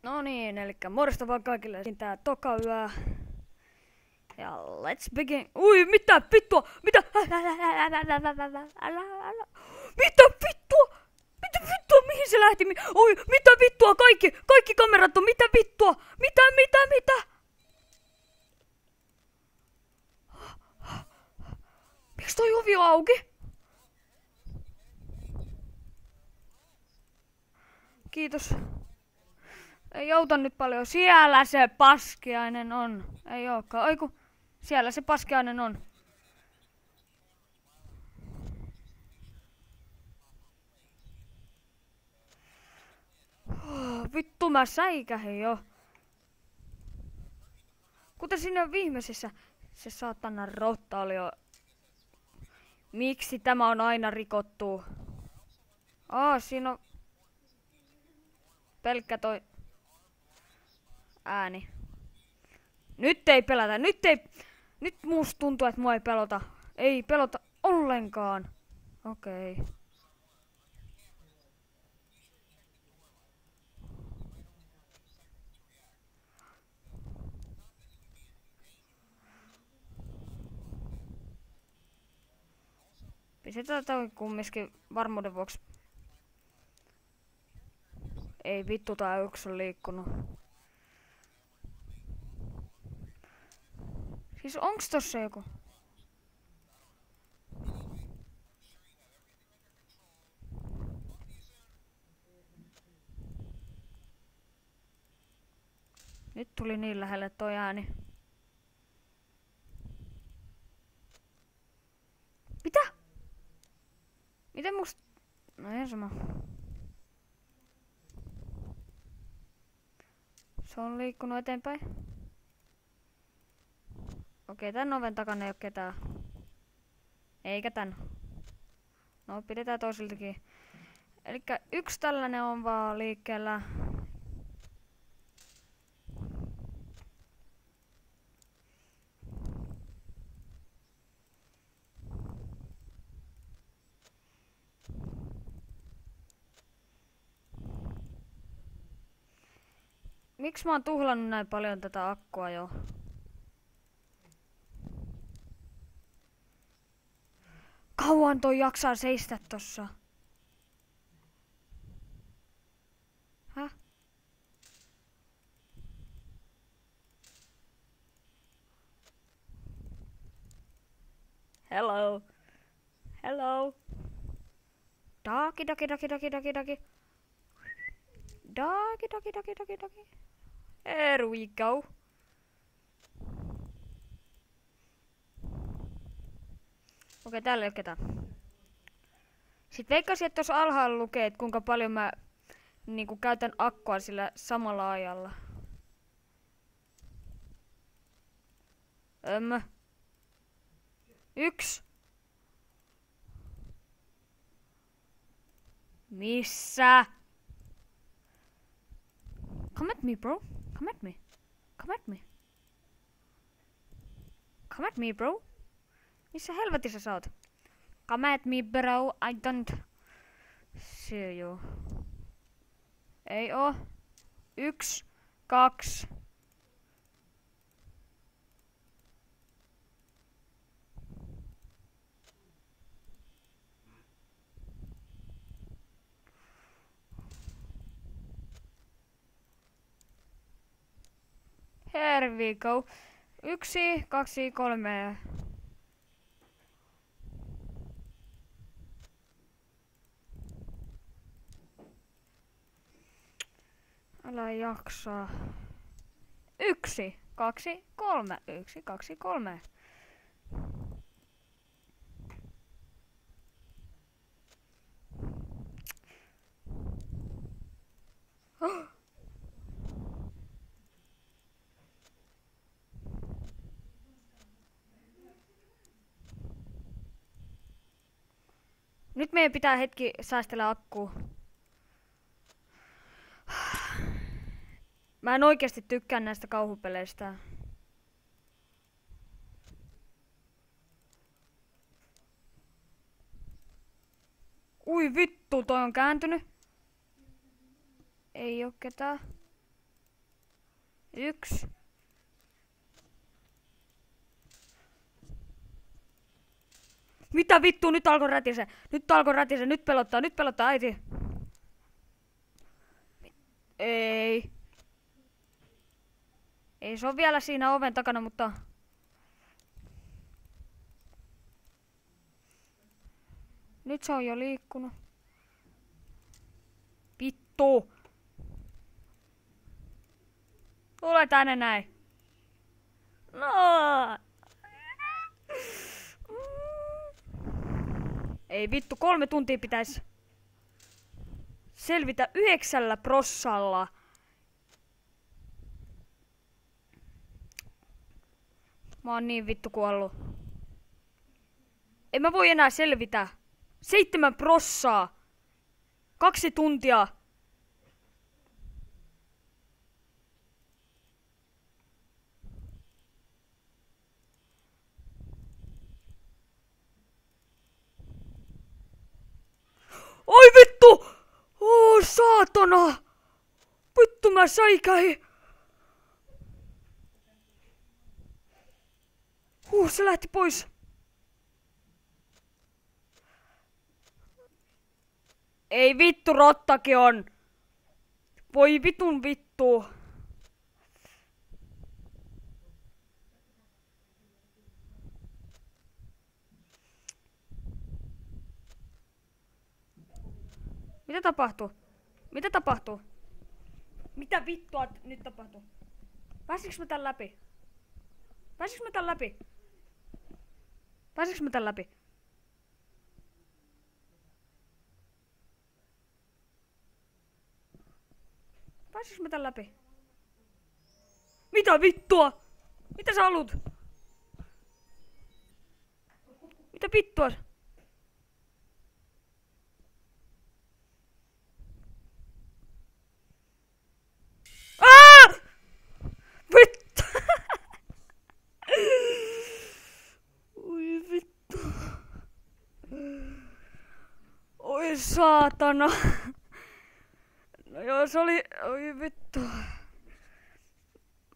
No niin, elikkä morjesta vaan kaikille. Tää toka yö. Ja let's begin. Ui, mitä vittua? Mitä? Mitä vittua? Mitä vittua? Mihin se lähti? Ui, mitä vittua? Kaikki kamerat on. Mitä vittua? Mitä? Miksi toi ovi on auki? Kiitos. Ei auta nyt paljon. Siellä se paskiainen on. Ei ookaan. Aiku. Siellä se paskiainen on. Vittu mä säikähin jo. Kuten sinne viimeisessä se saatana rotta oli jo. Miksi tämä on aina rikottu? Siinä on pelkkä toi ääni. Nyt ei pelätä. Nyt musta tuntuu, että mua ei pelota. Ei pelota ollenkaan. Okei. Pistetään toi kumminkin varmuuden vuoksi. Ei vittu, tää yksi on liikkunut. Siis onks tossa joku? Nyt tuli niin lähelle toi ääni. Mitä? Miten musta... No ihan sama. Se on liikkunut eteenpäin. Okei, tän oven takana ei oo ketään. Eikä tän. No, pidetään toisiltakin. Elikkä yksi tällainen on vaan liikkeellä. Miksi mä oon tuhlannut näin paljon tätä akkua jo? Kauan toi jaksaa seistä tossa? Häh? Hello. Hello. Daki. Daki. There we go. Okei, täällä ei oo ketään. Sitten veikkasin, että tuossa alhaalla lukee, että kuinka paljon mä niinku käytän akkua sillä samalla ajalla. Yksi. Missä? Come at me, bro. Come at me, bro. Missä helvetissä sä oot? Come at me, bro. I don't see you. Ei oo. 1, 2. Here we go. 1, 2, 3. Älä jaksaa. 1, 2, 3. 1, 2, 3. Nyt meidän pitää hetki säästellä akkua. Mä en oikeesti tykkää näistä kauhupeleistä. Ui vittu, toi on kääntynyt. Ei oo ketään. 1. Mitä vittua, nyt alkoi rätise. Nyt pelottaa äiti. Ei. Ei, se on vielä siinä oven takana, mutta... Nyt se on jo liikkunut. Vittu! Tule tänne näin. No. Ei vittu, 3 tuntia pitäisi selvitä 9%. Mä oon niin vittu kuollut. En mä voi enää selvitä. 7%. 2 tuntia. Oi vittu! Oo saatana! Vittu mä säikähin! Se lähti pois. Ei vittu, rottakin on. Voi vitun vittu. Mitä tapahtuu? Mitä tapahtuu? Mitä vittua nyt tapahtuu? Pääsiks mä tän läpi? Pääsiks mä tän läpi? Pääsiks mä tän läpi? Pääsiks mä tän läpi? Mitä vittua? Mitä sä haluut? Mitä vittua? Vittu! Oi vittu. Oi saatana. No joo, se oli... Oi vittu.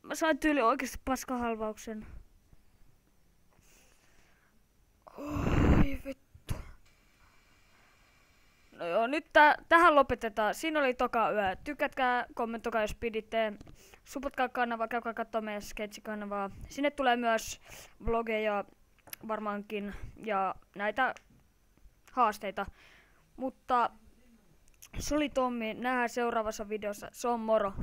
Mä sain tyyli oikeesti paskahalvauksen. Oi vittu. No joo, nyt tähän lopetetaan. Siinä oli toka yö. Tykätkää, kommentoikaa jos piditte. Supotkaa kanavaa, käykää kattoo meidän Sketsi-kanavaa. Sinne tulee myös vlogeja varmaankin ja näitä haasteita. Mutta se oli Tommi. Nähdään seuraavassa videossa. Se on moro.